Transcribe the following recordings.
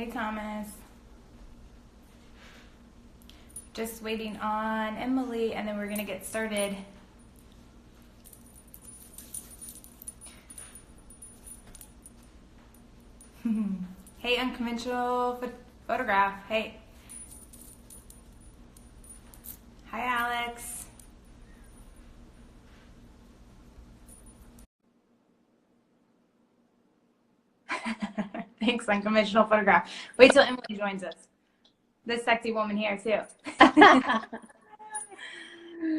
Hey, Thomas. Just waiting on Emily, and then we're going to get started. Hey, unconventional photograph. Hey. Hi, Alex. Thanks, unconventional photograph. Wait till Emily joins us. This sexy woman here, too. How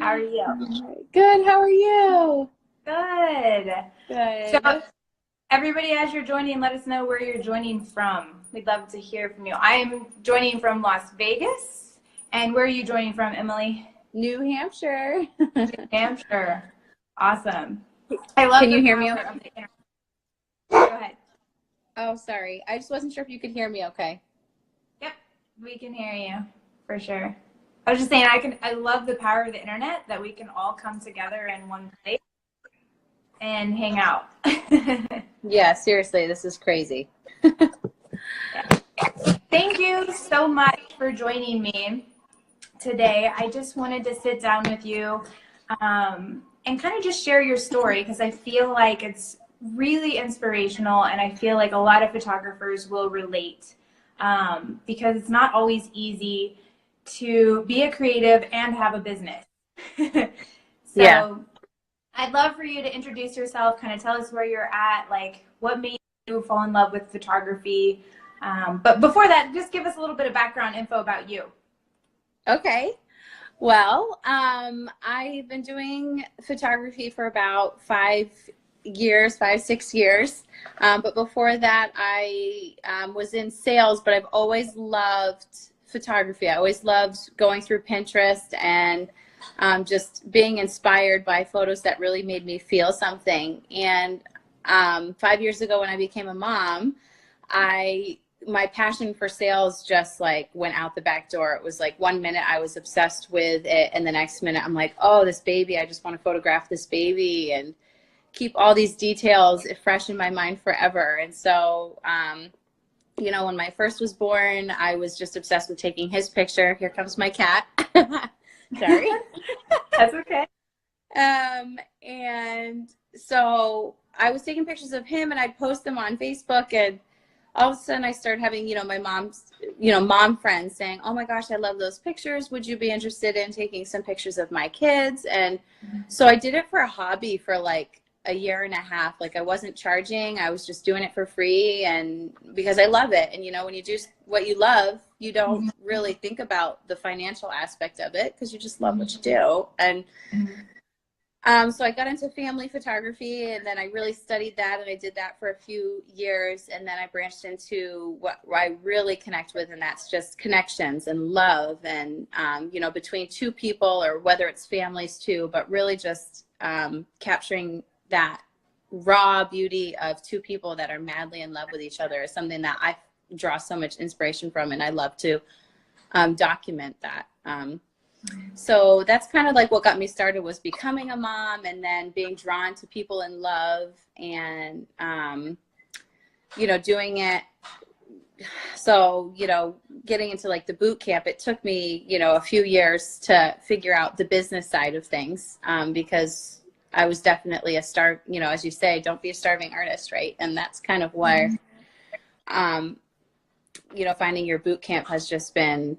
are you? Good. How are you? Good. Good. So, everybody, as you're joining, let us know where you're joining from. We'd love to hear from you. I am joining from Las Vegas. And where are you joining from, Emily? New Hampshire. New Hampshire. Awesome. I love Can the you hear me? power of the internet. Go ahead. Oh, sorry. I just wasn't sure if you could hear me okay. Yep, we can hear you for sure. I was just saying, I love the power of the internet, that we can all come together in one place and hang out. Yeah, seriously, this is crazy. Yeah. Thank you so much for joining me today. I just wanted to sit down with you and kind of just share your story, because I feel like it's really inspirational, and I feel like a lot of photographers will relate, because it's not always easy to be a creative and have a business. Yeah. I'd love for you to introduce yourself, kind of tell us where you're at, like what made you fall in love with photography. But before that, just give us a little bit of background info about you. Okay. Well, I've been doing photography for about 6 years. But before that, I was in sales, but I've always loved photography. I always loved going through Pinterest and just being inspired by photos that really made me feel something. And 5 years ago, when I became a mom, my passion for sales just like went out the back door. It was like 1 minute I was obsessed with it, and the next minute I'm like, oh, this baby, I just want to photograph this baby and keep all these details fresh in my mind forever. And so, when my first was born, I was just obsessed with taking his picture. Here comes my cat. Sorry. That's okay. And so I was taking pictures of him, and I'd post them on Facebook, and all of a sudden I started having, my mom's, mom friends saying, oh my gosh, I love those pictures. Would you be interested in taking some pictures of my kids? And so I did it for a hobby for like a year and a half. Like, I wasn't charging. I was just doing it for free, and because I love it. And, when you do what you love, you don't really think about the financial aspect of it, because you just love what you do. And so I got into family photography, and then I really studied that, and I did that for a few years. And then I branched into what I really connect with, and that's just connections and love, and, between two people, or whether it's families too, but really just capturing that raw beauty of two people that are madly in love with each other is something that I draw so much inspiration from, and I love to document that. So that's kind of like what got me started, was becoming a mom, and then being drawn to people in love, and, doing it. So, getting into like the boot camp, it took me, a few years to figure out the business side of things, because I was definitely a as you say, don't be a starving artist, right? And that's kind of where, finding your boot camp has just been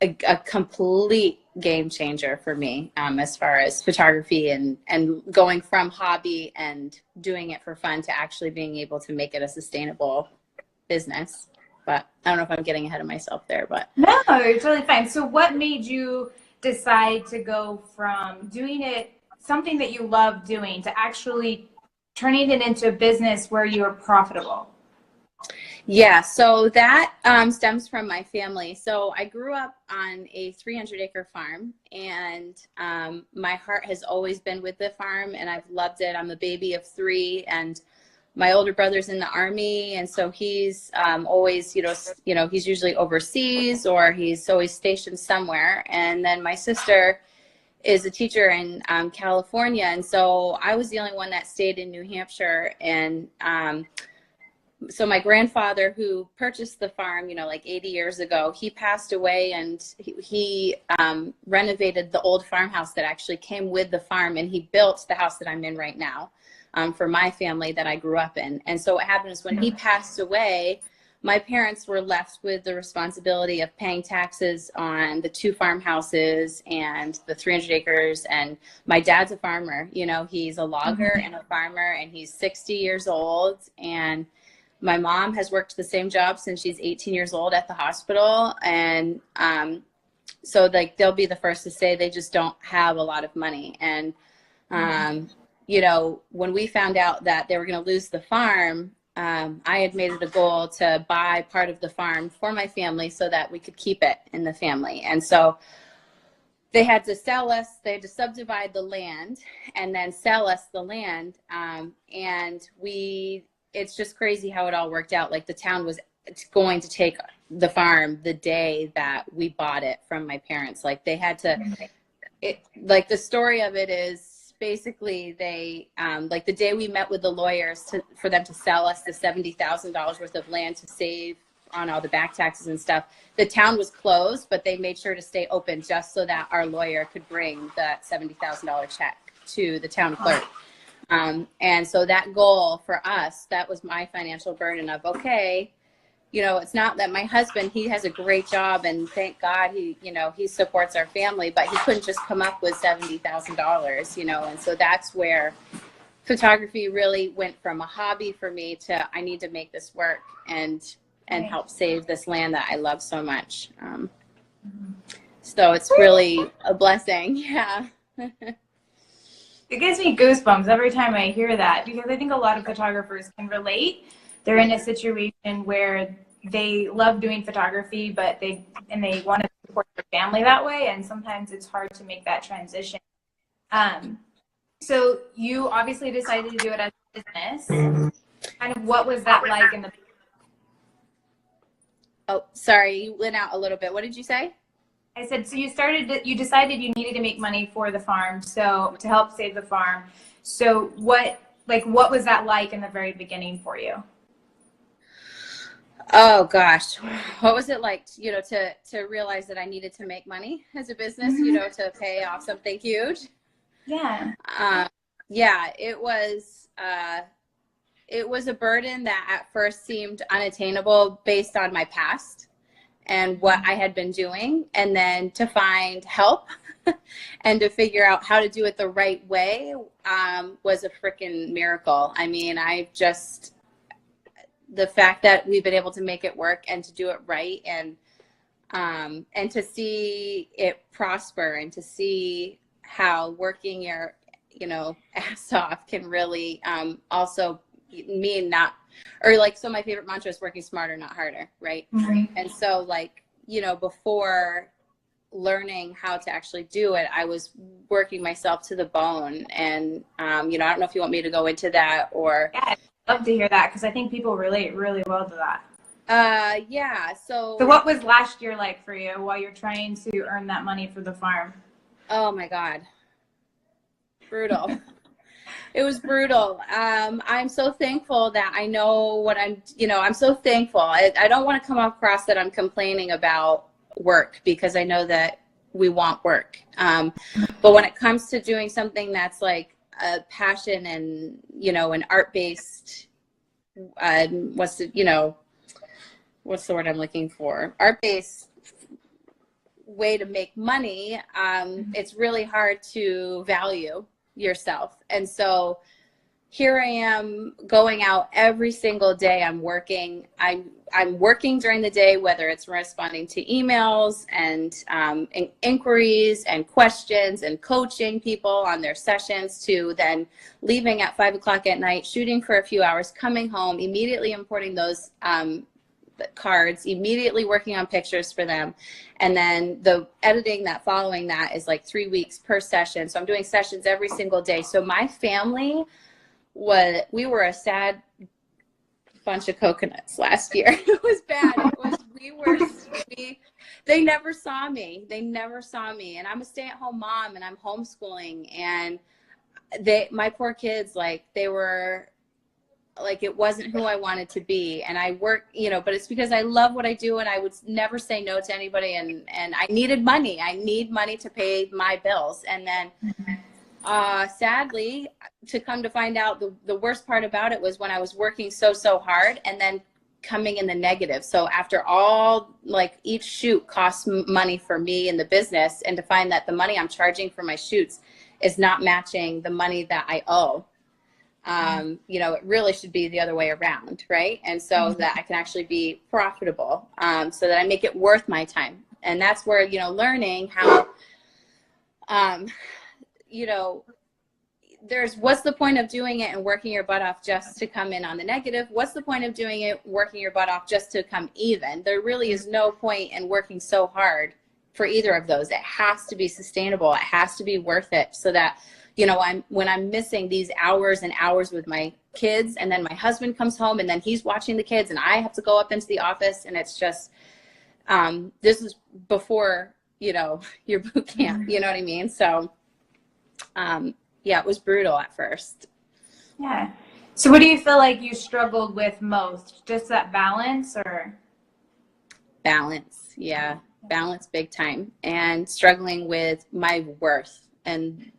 a complete game changer for me, as far as photography and going from hobby and doing it for fun to actually being able to make it a sustainable business. But I don't know if I'm getting ahead of myself there, but. No, you're totally fine. So what made you decide to go from doing it, something that you love doing, to actually turning it into a business where you're profitable? Yeah, so that stems from my family. So I grew up on a 300-acre farm, and my heart has always been with the farm, and I've loved it. I'm a baby of 3, and my older brother's in the Army, and so he's always, he's usually overseas, or he's always stationed somewhere. And then my sister is a teacher in California, and so I was the only one that stayed in New Hampshire. And So my grandfather, who purchased the farm, like 80 years ago, he passed away, and he renovated the old farmhouse that actually came with the farm, and he built the house that I'm in right now for my family that I grew up in. And so what happened is when he passed away, my parents were left with the responsibility of paying taxes on the 2 farmhouses and the 300 acres. And my dad's a farmer, he's a logger and a farmer, and he's 60 years old. And my mom has worked the same job since she's 18 years old at the hospital. And so like they'll be the first to say they just don't have a lot of money. And, when we found out that they were going to lose the farm, I had made it a goal to buy part of the farm for my family so that we could keep it in the family. And so they had to sell us, they had to subdivide the land and then sell us the land. And it's just crazy how it all worked out. Like the town was going to take the farm the day that we bought it from my parents. Like they had to, like the story of it is basically they, like the day we met with the lawyers for them to sell us the $70,000 worth of land to save on all the back taxes and stuff, the town was closed, but they made sure to stay open just so that our lawyer could bring that $70,000 check to the town clerk. And so that goal for us, that was my financial burden of, okay, it's not that my husband, he has a great job and thank God he supports our family, but he couldn't just come up with $70,000, and so that's where photography really went from a hobby for me to, I need to make this work and help save this land that I love so much. So it's really a blessing. Yeah. It gives me goosebumps every time I hear that, because I think a lot of photographers can relate. They're in a situation where they love doing photography, but they want to support their family that way, and sometimes it's hard to make that transition. So you obviously decided to do it as a business. Kind of what was that like in the... Oh, sorry, you went out a little bit. What did you say? I said, so you decided you needed to make money for the farm, so to help save the farm. So what was that like in the very beginning for you? Oh gosh, what was it like, to realize that I needed to make money as a business, to pay off something huge? Yeah. Yeah, it was a burden that at first seemed unattainable based on my past and what I had been doing, and then to find help and to figure out how to do it the right way was a freaking miracle. I mean, the fact that we've been able to make it work and to do it right, and to see it prosper, and to see how working your ass off can really also mean so my favorite mantra is working smarter, not harder, right? And so before learning how to actually do it, I was working myself to the bone. And I don't know if you want me to go into that or... Yeah, I'd love to hear that, because I think people relate really well to that. Yeah. So what was last year like for you while you're trying to earn that money for the farm? Oh my God. Brutal. It was brutal. I'm so thankful that I know what I'm so thankful. I don't want to come across that I'm complaining about work, because I know that we want work. But when it comes to doing something that's like a passion and, an art-based, what's the word I'm looking for? Art-based way to make money, it's really hard to value yourself. And so here I am going out every single day. I'm working during the day, whether it's responding to emails and inquiries and questions and coaching people on their sessions, to then leaving at 5 o'clock at night, shooting for a few hours, coming home, immediately importing those cards, immediately working on pictures for them. And then the editing that following that is like 3 weeks per session. So I'm doing sessions every single day. So my family we were a sad bunch of coconuts last year. It was bad. They never saw me. And I'm a stay-at-home mom, and I'm homeschooling, and my poor kids, they were like it wasn't who I wanted to be. And I work, you know, but it's because I love what I do, and I would never say no to anybody. And I needed money. I need money to pay my bills. And then sadly, to come to find out, the worst part about it was when I was working so hard and then coming in the negative. So after all, like each shoot costs money for me in the business, and to find that the money I'm charging for my shoots is not matching the money that I owe, you know, it really should be the other way around, right? And so that I can actually be profitable, so that I make it worth my time. And that's where, you know, learning how, you know, what's the point of doing it and working your butt off just to come in on the negative? What's the point of doing it, working your butt off just to come even? There really is no point in working so hard for either of those. It has to be sustainable. It has to be worth it, so that, you know, when I'm missing these hours and hours with my kids, and then my husband comes home and then he's watching the kids and I have to go up into the office, and it's just, this is before, you know, your boot camp, you know what I mean? So, yeah, it was brutal at first. Yeah. So what do you feel like you struggled with most? Just that balance, or? Balance. Yeah. Balance big time, and struggling with my worth. And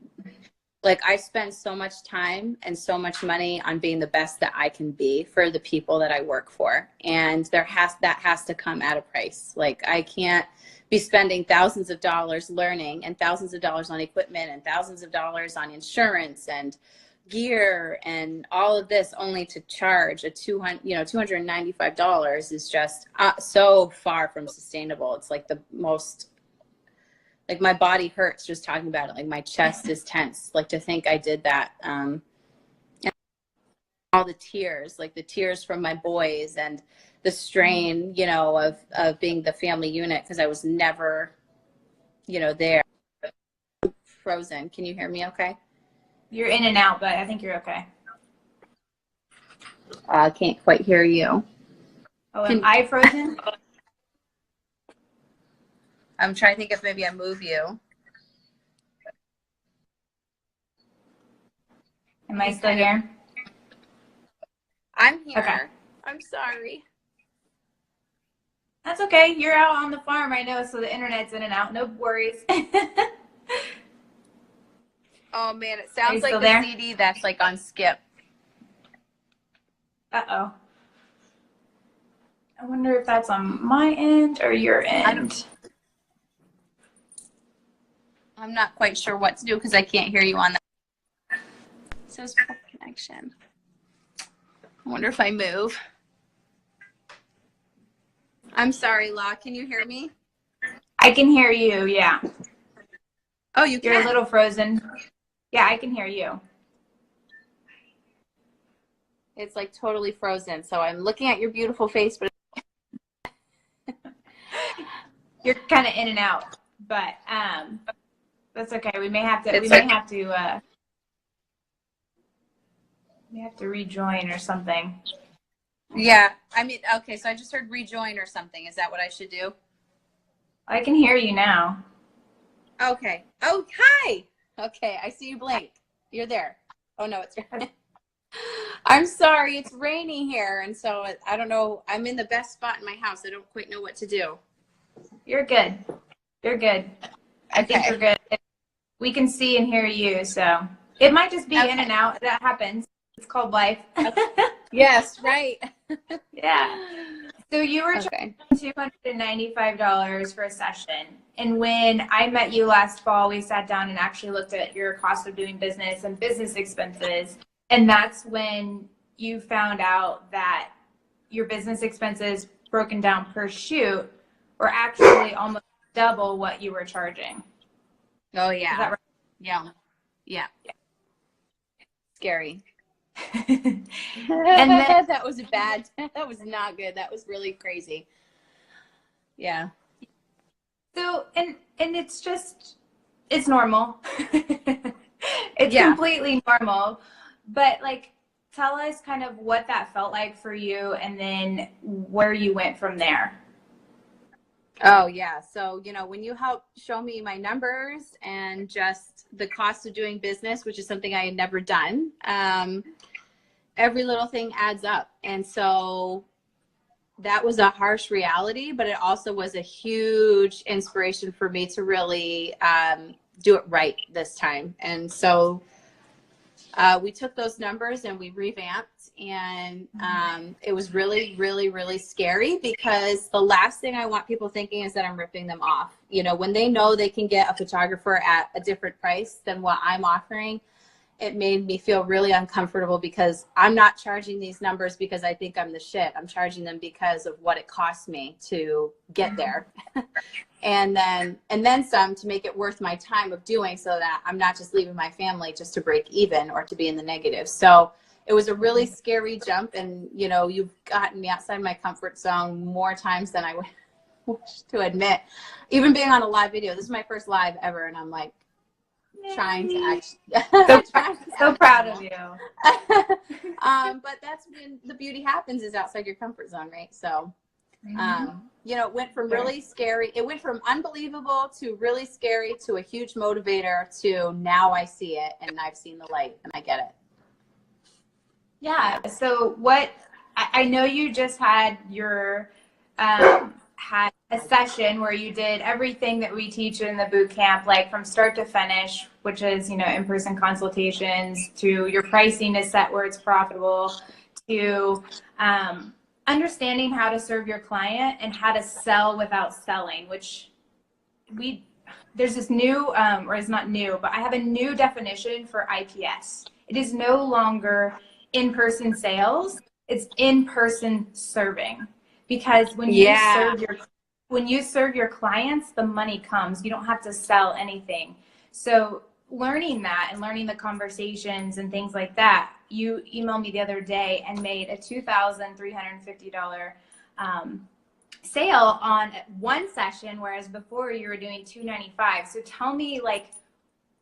like, I spend so much time and so much money on being the best that I can be for the people that I work for. And that has to come at a price. Like, I can't be spending thousands of dollars learning, and thousands of dollars on equipment, and thousands of dollars on insurance and gear and all of this, only to charge $295 is just so far from sustainable. It's like the most, like, my body hurts just talking about it. Like, my chest is tense, like, to think I did that. And all the tears, like the tears from my boys, and the strain, you know, of being the family unit, because I was never, you know, there. Frozen. Can you hear me okay? You're in and out, but I think you're okay. I can't quite hear you. Oh, am I frozen? I'm trying to think if maybe I move you. Am I still here? I'm here. Okay. I'm sorry. That's okay. You're out on the farm, I know, so the internet's in and out. No worries. Oh man, it sounds like the there? CD that's like on skip. Uh-oh. I wonder if that's on my end or your end. I'm not quite sure what to do because I can't hear you on that. It says poor connection. I wonder if I move. I'm sorry, La. Can you hear me? I can hear you, yeah. Oh, you can? You're a little frozen. Yeah, I can hear you. It's like totally frozen. So I'm looking at your beautiful face, but You're kind of in and out, but that's okay. We may have to rejoin or something. Yeah, I mean, okay, so I just heard rejoin or something. Is that what I should do? I can hear you now. Okay. Oh, hi. Okay, I see you blink. You're there. Oh, no, it's I'm sorry. It's raining here, and so I don't know. I'm in the best spot in my house. I don't quite know what to do. You're good. You're good. I think you're good. We can see and hear you, so it might just be in and out. That happens. It's called life. Yes, right. Yeah. So you were charging $295 for a session. And when I met you last fall, we sat down and actually looked at your cost of doing business and business expenses. And that's when you found out that your business expenses broken down per shoot were actually almost double what you were charging. Oh, yeah. Is that right? Yeah. Yeah. Scary. And then that was bad. That was not good. That was really crazy. Yeah. So, and it's just, it's normal. It's completely normal. But like, tell us kind of what that felt like for you and then where you went from there. Oh, yeah. So, you know, when you help show me my numbers and just the cost of doing business, which is something I had never done, every little thing adds up. And so that was a harsh reality, but it also was a huge inspiration for me to really do it right this time. And so we took those numbers and we revamped, and it was really, really, really scary, because the last thing I want people thinking is that I'm ripping them off. You know, when they know they can get a photographer at a different price than what I'm offering, it made me feel really uncomfortable, because I'm not charging these numbers because I think I'm the shit. I'm charging them because of what it cost me to get there. and then some, to make it worth my time of doing, so that I'm not just leaving my family just to break even or to be in the negative. So it was a really scary jump. And, you know, you've gotten me outside my comfort zone more times than I wish to admit. Even being on a live video, this is my first live ever, and I'm like, trying to actually so proud of you. But that's when the beauty happens, is outside your comfort zone, right? So you know, it went from really scary, it went from unbelievable to really scary to a huge motivator to now I see it, and I've seen the light, and I get it. Yeah. So what, I know you just had your had a session where you did everything that we teach in the boot camp, like from start to finish, which is, you know, in-person consultations, to your pricing is set where it's profitable, to understanding how to serve your client and how to sell without selling, which there's this new, or it's not new, but I have a new definition for IPS. It is no longer in-person sales, it's in-person serving. Because when you serve your clients, the money comes. You don't have to sell anything. So learning that and learning the conversations and things like that, you emailed me the other day and made a $2,350 sale on one session, whereas before you were doing $295. So tell me, like,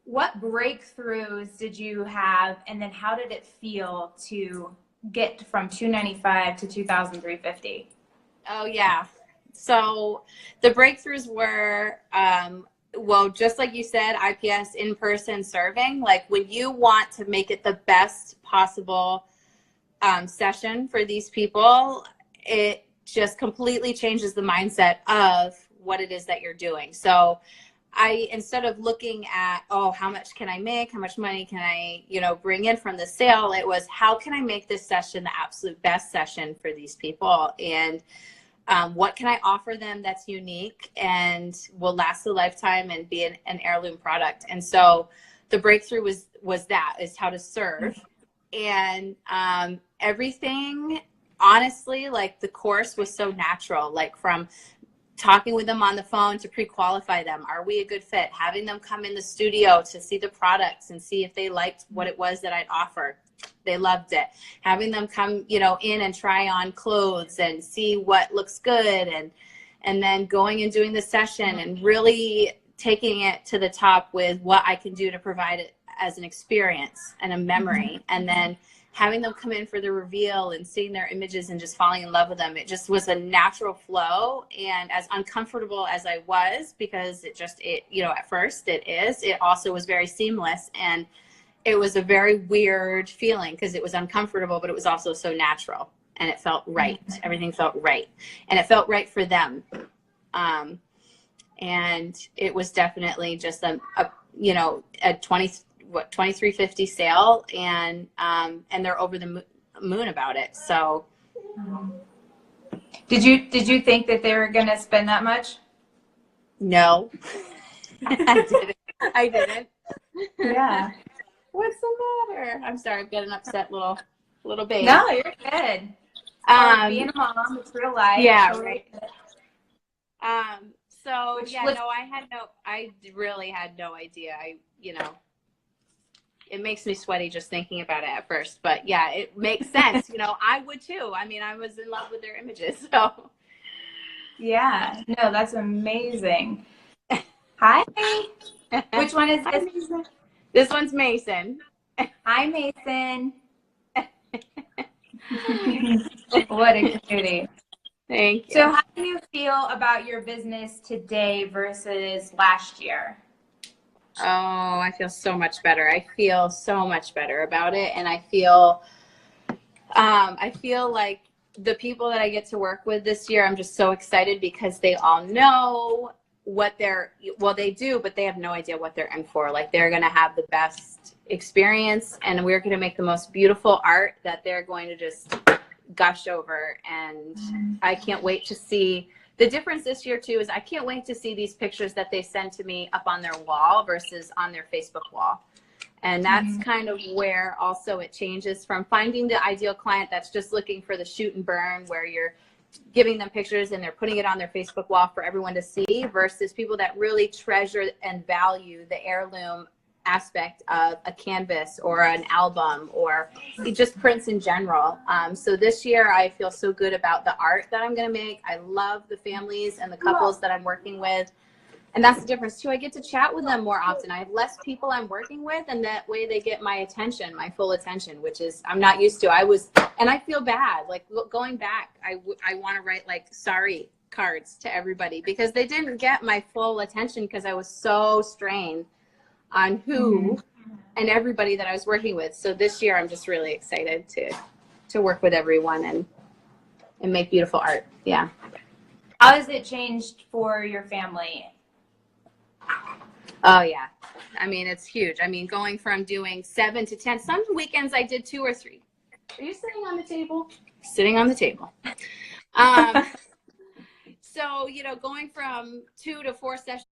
what breakthroughs did you have, and then how did it feel to get from $295 to $2,350? Oh, yeah. So the breakthroughs were, well, just like you said, IPS, in-person serving. Like, when you want to make it the best possible session for these people, it just completely changes the mindset of what it is that you're doing. So instead of looking at, oh, how much can I make? How much money can I, you know, bring in from the sale? It was, how can I make this session the absolute best session for these people? And what can I offer them that's unique and will last a lifetime and be an heirloom product? And so the breakthrough was that, is how to serve. And everything, honestly, like, the course was so natural, like from talking with them on the phone to pre-qualify them. Are we a good fit? Having them come in the studio to see the products and see if they liked what it was that I'd offer. They loved it. Having them come, you know, in and try on clothes and see what looks good, and then going and doing the session and really taking it to the top with what I can do to provide it as an experience and a memory. And then having them come in for the reveal and seeing their images and just falling in love with them. It just was a natural flow. And as uncomfortable as I was, because it, you know, at first it also was very seamless. And it was a very weird feeling, because it was uncomfortable, but it was also so natural, and it felt right. Everything felt right, and it felt right for them. And it was definitely just a you know, a $2,350 sale, and they're over the moon about it. So, did you think that they were going to spend that much? No, I didn't. Yeah. What's the matter? I'm sorry, I've got an upset little baby. No, you're good. Being a mom, it's real life. Yeah, so right. So I really had no idea. You know, it makes me sweaty just thinking about it at first, but yeah, it makes sense. You know, I would too. I mean, I was in love with their images, so. Yeah, no, that's amazing. Hi. Which one is this? This one's Mason. Hi, Mason. What a cutie. Thank you. So how do you feel about your business today versus last year? Oh, I feel so much better. I feel so much better about it. And I feel I feel like the people that I get to work with this year, I'm just so excited because they all know what they do, but they have no idea what they're in for. Like, they're going to have the best experience, and we're going to make the most beautiful art that they're going to just gush over. And I can't wait to see the difference this year too. Is I can't wait to see these pictures that they send to me up on their wall versus on their Facebook wall. And that's kind of where also it changes from finding the ideal client that's just looking for the shoot and burn, where you're giving them pictures and they're putting it on their Facebook wall for everyone to see, versus people that really treasure and value the heirloom aspect of a canvas or an album or just prints in general. So this year I feel so good about the art that I'm going to make. I love the families and the couples that I'm working with. And that's the difference too. I get to chat with them more often. I have less people I'm working with, and that way they get my attention, my full attention, which is I'm not used to. And I feel bad. Like, going back, I want to write like sorry cards to everybody because they didn't get my full attention because I was so strained on who and everybody that I was working with. So this year I'm just really excited to work with everyone and make beautiful art. Yeah. How has it changed for your family? Oh yeah. I mean, it's huge. I mean, going from doing 7 to 10, some weekends I did 2 or 3. Are you sitting on the table? Sitting on the table. So, going from 2 to 4 sessions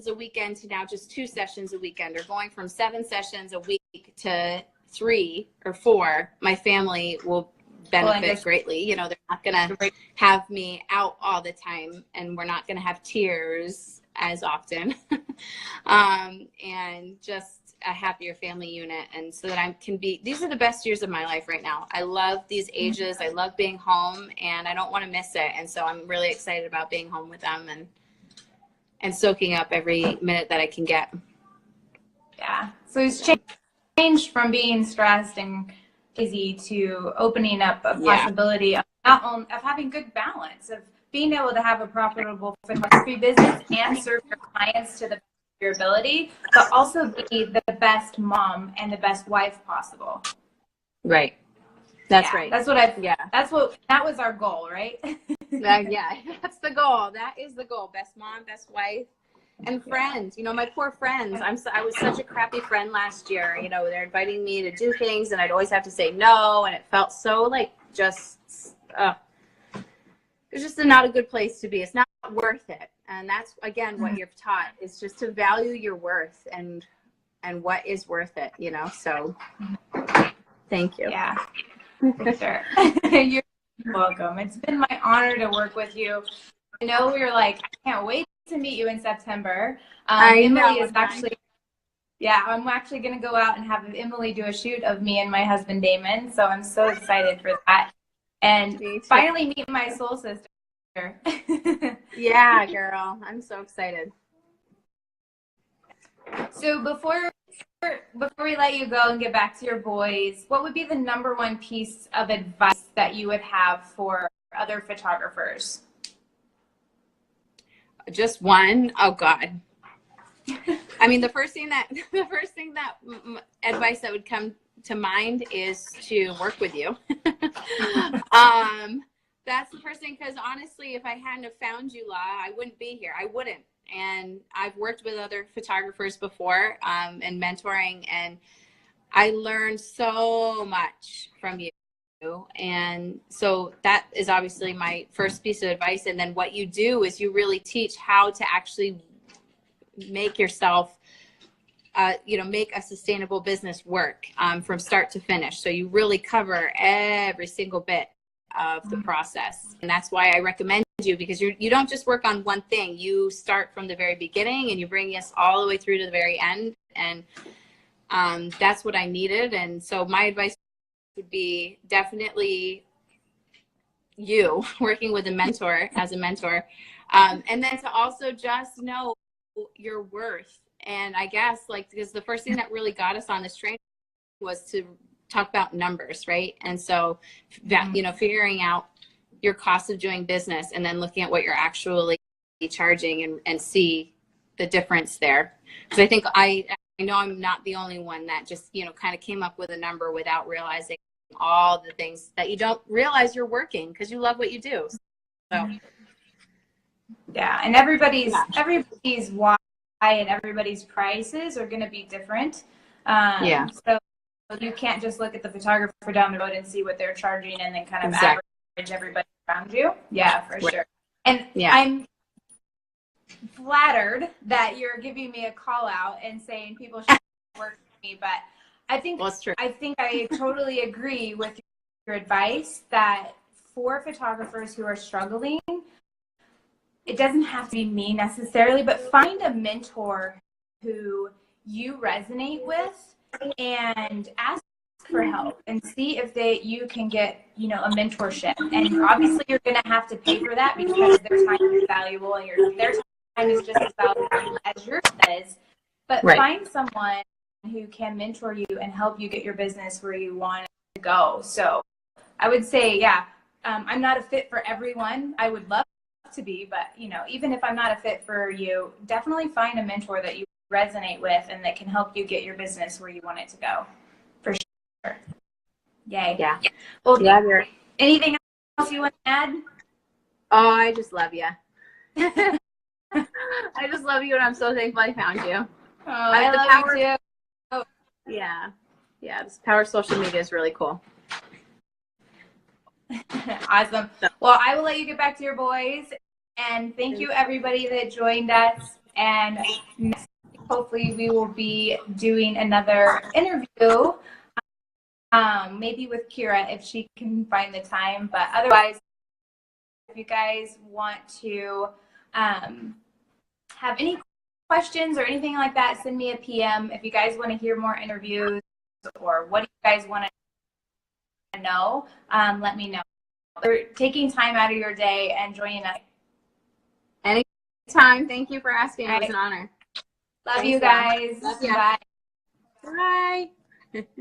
a weekend to now just 2 sessions a weekend, or going from 7 sessions a week to 3 or 4, my family will benefit greatly. They're not going to have me out all the time, and we're not going to have tears as often. And just a happier family unit. And so that these are the best years of my life right now. I love these ages. I love being home, and I don't want to miss it. And so I'm really excited about being home with them and soaking up every minute that I can get. Yeah. So it's changed from being stressed and busy to opening up a possibility of having good balance, of being able to have a profitable photography business and serve your clients to the best of your ability, but also be the best mom and the best wife possible. Right. That's right. That was our goal, right? Yeah, that's the goal. That is the goal. Best mom, best wife, and friends. My poor friends. I was such a crappy friend last year. They're inviting me to do things, and I'd always have to say no, and it felt so like it's just not a good place to be. It's not worth it. And that's, again, what you're taught is just to value your worth and what is worth it, so thank you. Yeah, for sure. You're welcome. It's been my honor to work with you. I know we were like, I can't wait to meet you in September. Emily is actually, I'm actually going to go out and have Emily do a shoot of me and my husband, Damon. So I'm so excited for that. And finally meet my soul sister. Yeah, girl. I'm so excited. So before we let you go and get back to your boys, what would be the #1 piece of advice that you would have for other photographers? Just one? Oh God. I mean, the first thing that advice that would come to mind is to work with you. That's the first thing, because honestly, if I hadn't have found you, La, I wouldn't be here. I wouldn't. And I've worked with other photographers before and mentoring, and I learned so much from you. And so that is obviously my first piece of advice. And then what you do is you really teach how to actually make yourself make a sustainable business work from start to finish. So you really cover every single bit of the process. And that's why I recommend you, because you don't just work on one thing. You start from the very beginning and you bring us all the way through to the very end. And that's what I needed. And so my advice would be definitely you working with a mentor as a mentor. And then to also just know your worth. And I guess because the first thing that really got us on this train was to talk about numbers, right? And so that, figuring out your cost of doing business and then looking at what you're actually charging and see the difference there. Because I think I know I'm not the only one that just, kind of came up with a number without realizing all the things that you don't realize you're working because you love what you do. So yeah, and everybody's why and everybody's prices are going to be different. So you can't just look at the photographer down the road and see what they're charging and then kind of average everybody around you. Yeah, for sure. And I'm flattered that you're giving me a call out and saying people should work with me, but I think I totally agree with your advice that for photographers who are struggling, it doesn't have to be me necessarily, but find a mentor who you resonate with and ask for help and see if you can get, a mentorship. And obviously you're going to have to pay for that because their time is valuable and their time is just as valuable as yours is. But find someone who can mentor you and help you get your business where you want it to go. So I would say, I'm not a fit for everyone. I would love to be, but even if I'm not a fit for you, definitely find a mentor that you resonate with and that can help you get your business where you want it to go. For sure. Yay. Yeah. Well, anything else you want to add? Oh, I just love you. I just love you, and I'm so thankful I found you. Oh, I love you too. Yeah. This power of social media is really cool. Awesome. Well, I will let you get back to your boys, and thank you everybody that joined us. And next week, hopefully we will be doing another interview, maybe with Kira if she can find the time. But otherwise, if you guys want to have any questions or anything like that, send me a PM. If you guys want to hear more interviews or what do you guys want to know, let me know. For taking time out of your day and joining us. Anytime. Thank you for asking. It was an honor. Love you guys. Love you. Bye. Bye.